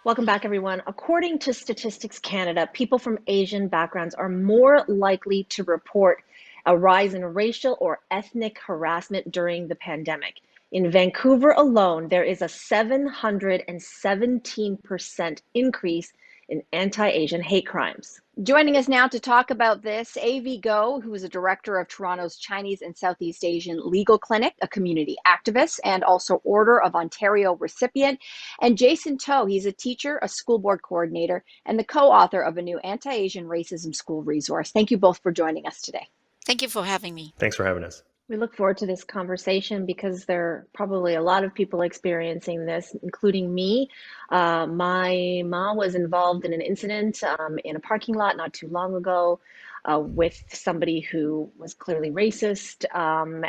Welcome back, everyone. According to Statistics Canada, people from Asian backgrounds are more likely to report a rise in racial or ethnic harassment during the pandemic. In Vancouver alone, there is a 717% increase in anti-Asian hate crimes. Joining us now to talk about this, Avvy Go, who is a director of Toronto's Chinese and Southeast Asian Legal Clinic, a community activist, and also Order of Ontario recipient, and Jason To, he's a teacher, a school board coordinator, and the co-author of a new anti-Asian racism school resource. Thank you both for joining us today. Thank you for having me. Thanks for having us. We look forward to this conversation because there are probably a lot of people experiencing this, including me. My mom was involved in an incident in a parking lot not too long ago with somebody who was clearly racist,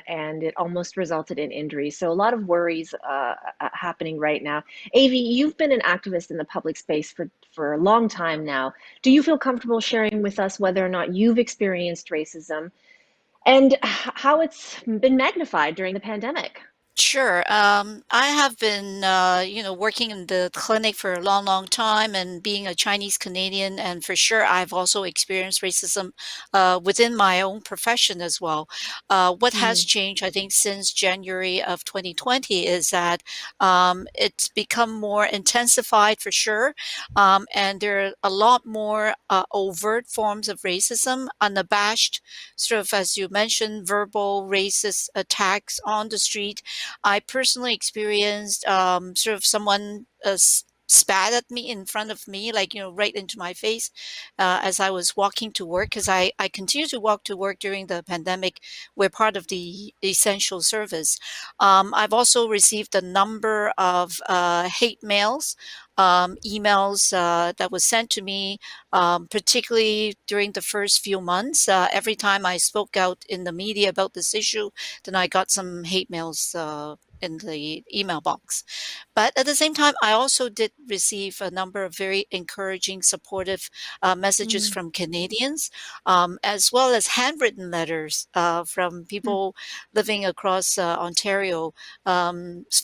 and it almost resulted in injury. So a lot of worries happening right now. Avvy, you've been an activist in the public space for a long time now. Do you feel comfortable sharing with us whether or not you've experienced racism and how it's been magnified during the pandemic? Sure. I have been, working in the clinic for a long, long time and being a Chinese Canadian. And for sure, I've also experienced racism within my own profession as well. What has changed, I think, since January of 2020 is that it's become more intensified for sure. And there are a lot more overt forms of racism, unabashed, sort of, as you mentioned, verbal racist attacks on the street. I personally experienced sort of someone spat at me in front of me, like, right into my face as I was walking to work, because I continue to walk to work during the pandemic. We're part of the essential service. I've also received a number of hate mails, emails that was sent to me, particularly during the first few months. Every time I spoke out in the media about this issue, then I got some hate mails in the email box. But at the same time, I also did receive a number of very encouraging, supportive messages from Canadians, as well as handwritten letters from people living across Ontario,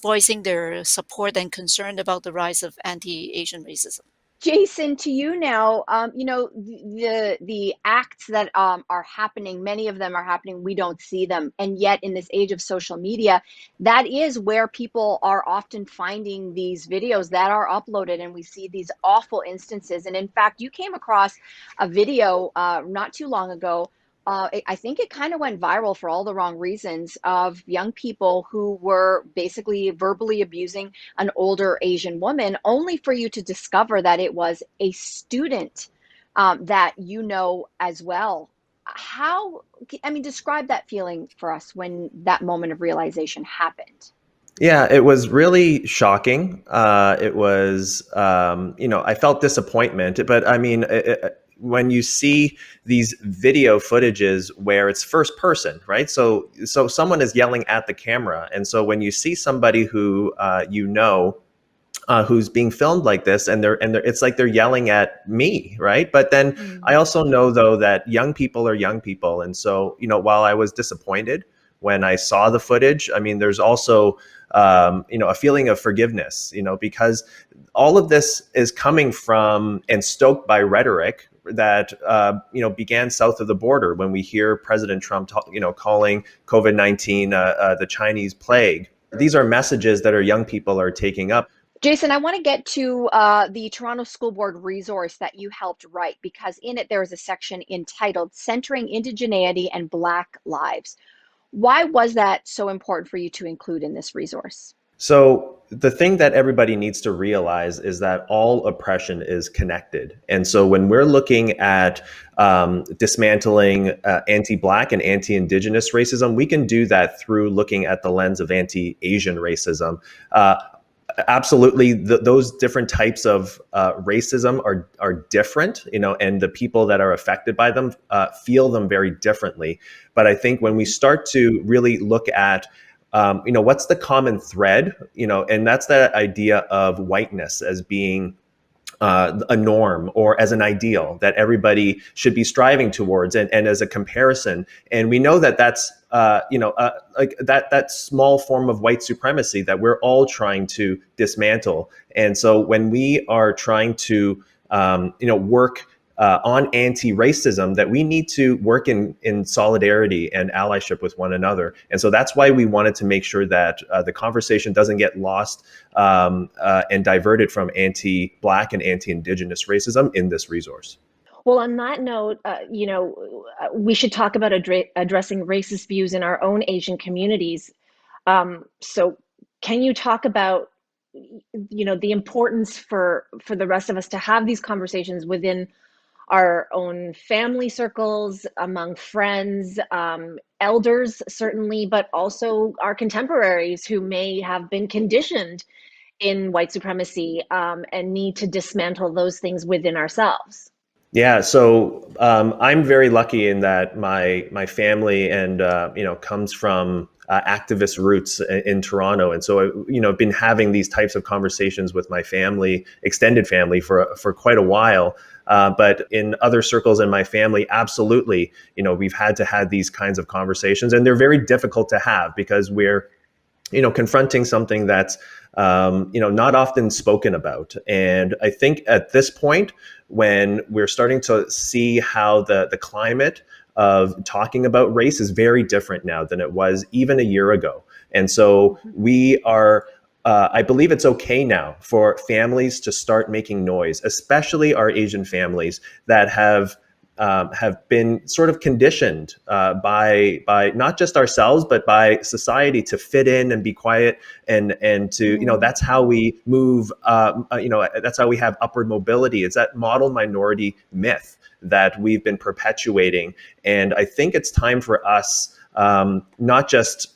voicing their support and concern about the rise of anti-Asian racism. Jason, to you now, the acts that are happening, many of them are happening, we don't see them. And yet in this age of social media, that is where people are often finding these videos that are uploaded, and we see these awful instances. And in fact, you came across a video not too long ago. I think it kind of went viral for all the wrong reasons, of young people who were basically verbally abusing an older Asian woman, only for you to discover that it was a student that you know as well. Describe that feeling for us when that moment of realization happened. Yeah, it was really shocking. It was, I felt disappointment, but I mean, when you see these video footages where it's first person, right? So someone is yelling at the camera. And so when you see somebody who, who's being filmed like this, and it's like they're yelling at me, right? But then I also know, though, that young people are young people. And so, while I was disappointed when I saw the footage, I mean, there's also, a feeling of forgiveness, because all of this is coming from and stoked by rhetoric that, began south of the border when we hear President Trump, calling COVID-19 the Chinese plague. These are messages that our young people are taking up. Jason, I want to get to the Toronto School Board resource that you helped write, because in it there is a section entitled Centering Indigeneity and Black Lives. Why was that so important for you to include in this resource? So the thing that everybody needs to realize is that all oppression is connected. And so when we're looking at dismantling anti-Black and anti-Indigenous racism, we can do that through looking at the lens of anti-Asian racism. Absolutely, those different types of racism are different, and the people that are affected by them feel them very differently. But I think when we start to really look at what's the common thread, and that's that idea of whiteness as being a norm or as an ideal that everybody should be striving towards, and as a comparison. And we know that that's like that small form of white supremacy that we're all trying to dismantle. And so when we are trying to work on anti-racism, that we need to work in solidarity and allyship with one another. And so that's why we wanted to make sure that the conversation doesn't get lost and diverted from anti-Black and anti-Indigenous racism in this resource. Well, on that note, we should talk about addressing racist views in our own Asian communities. So can you talk about, the importance for the rest of us to have these conversations within our own family circles, among friends, elders, certainly, but also our contemporaries who may have been conditioned in white supremacy, and need to dismantle those things within ourselves? Yeah, so I'm very lucky in that my family and comes from activist roots in Toronto, and so I've been having these types of conversations with my family, extended family, for quite a while. But in other circles in my family, absolutely, we've had to have these kinds of conversations, and they're very difficult to have because we're confronting something that's not often spoken about. And I think at this point, when we're starting to see how the climate of talking about race is very different now than it was even a year ago. And so we are, I believe it's okay now for families to start making noise, especially our Asian families that have been sort of conditioned by not just ourselves, but by society to fit in and be quiet, and to that's how we move. That's how we have upward mobility. It's that model minority myth that we've been perpetuating, and I think it's time for us, not just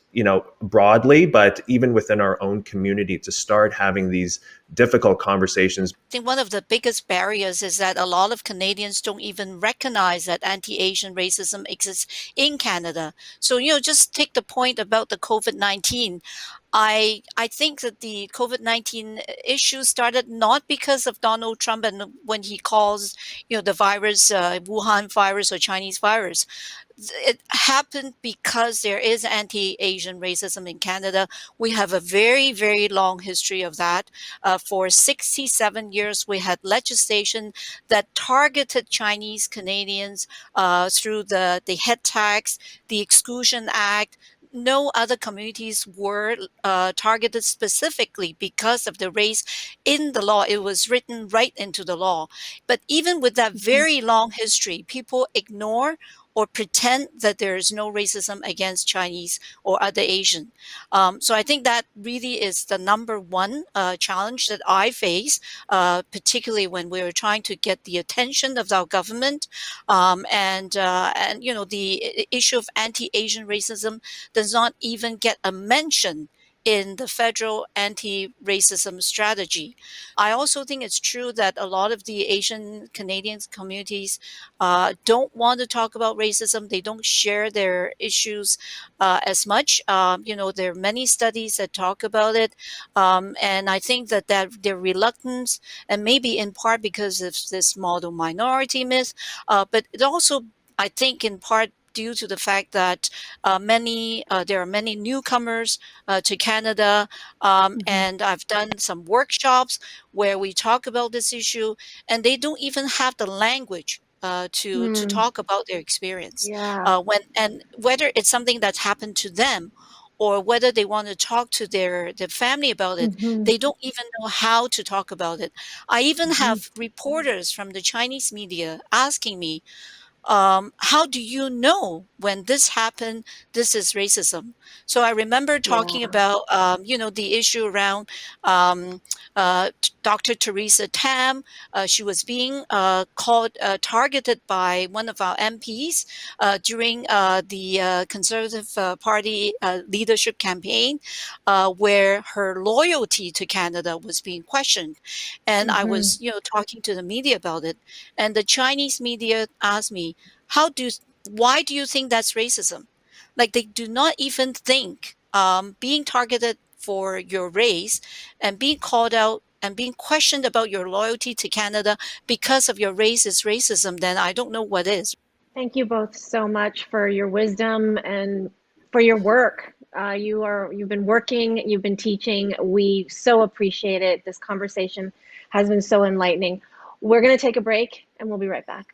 broadly, but even within our own community, to start having these difficult conversations. I think one of the biggest barriers is that a lot of Canadians don't even recognize that anti-Asian racism exists in Canada. So, just take the point about the COVID-19. I think that the COVID-19 issue started not because of Donald Trump and when he calls, the virus, Wuhan virus or Chinese virus. It happened because there is anti-Asian racism in Canada. We have a very, very long history of that. For 67 years, we had legislation that targeted Chinese Canadians through the head tax, the Exclusion Act. No other communities were targeted specifically because of the race in the law. It was written right into the law. But even with that very long history, people ignore or pretend that there is no racism against Chinese or other Asian. So I think that really is the number one challenge that I face, particularly when we were trying to get the attention of our government. And the issue of anti-Asian racism does not even get a mention in the federal anti-racism strategy. I also think it's true that a lot of the Asian Canadian communities don't want to talk about racism. They don't share their issues as much. There are many studies that talk about it. And I think that their reluctance, and maybe in part because of this model minority myth, but it also, I think, in part due to the fact that there are many newcomers to Canada, and I've done some workshops where we talk about this issue, and they don't even have the language to talk about their experience, Yeah. and whether it's something that's happened to them or whether they want to talk to their family about it, they don't even know how to talk about it. I even have reporters from the Chinese media asking me, how do you know when this happened, this is racism? So I remember talking about, the issue around Dr. Teresa Tam. She was being targeted by one of our MPs during the Conservative Party leadership campaign, where her loyalty to Canada was being questioned. And I was, talking to the media about it. And the Chinese media asked me, why do you think that's racism? Like, they do not even think being targeted for your race and being called out and being questioned about your loyalty to Canada because of your race is racism, then I don't know what is. Thank you both so much for your wisdom and for your work. You've been working, you've been teaching. We so appreciate it. This conversation has been so enlightening. We're going to take a break and we'll be right back.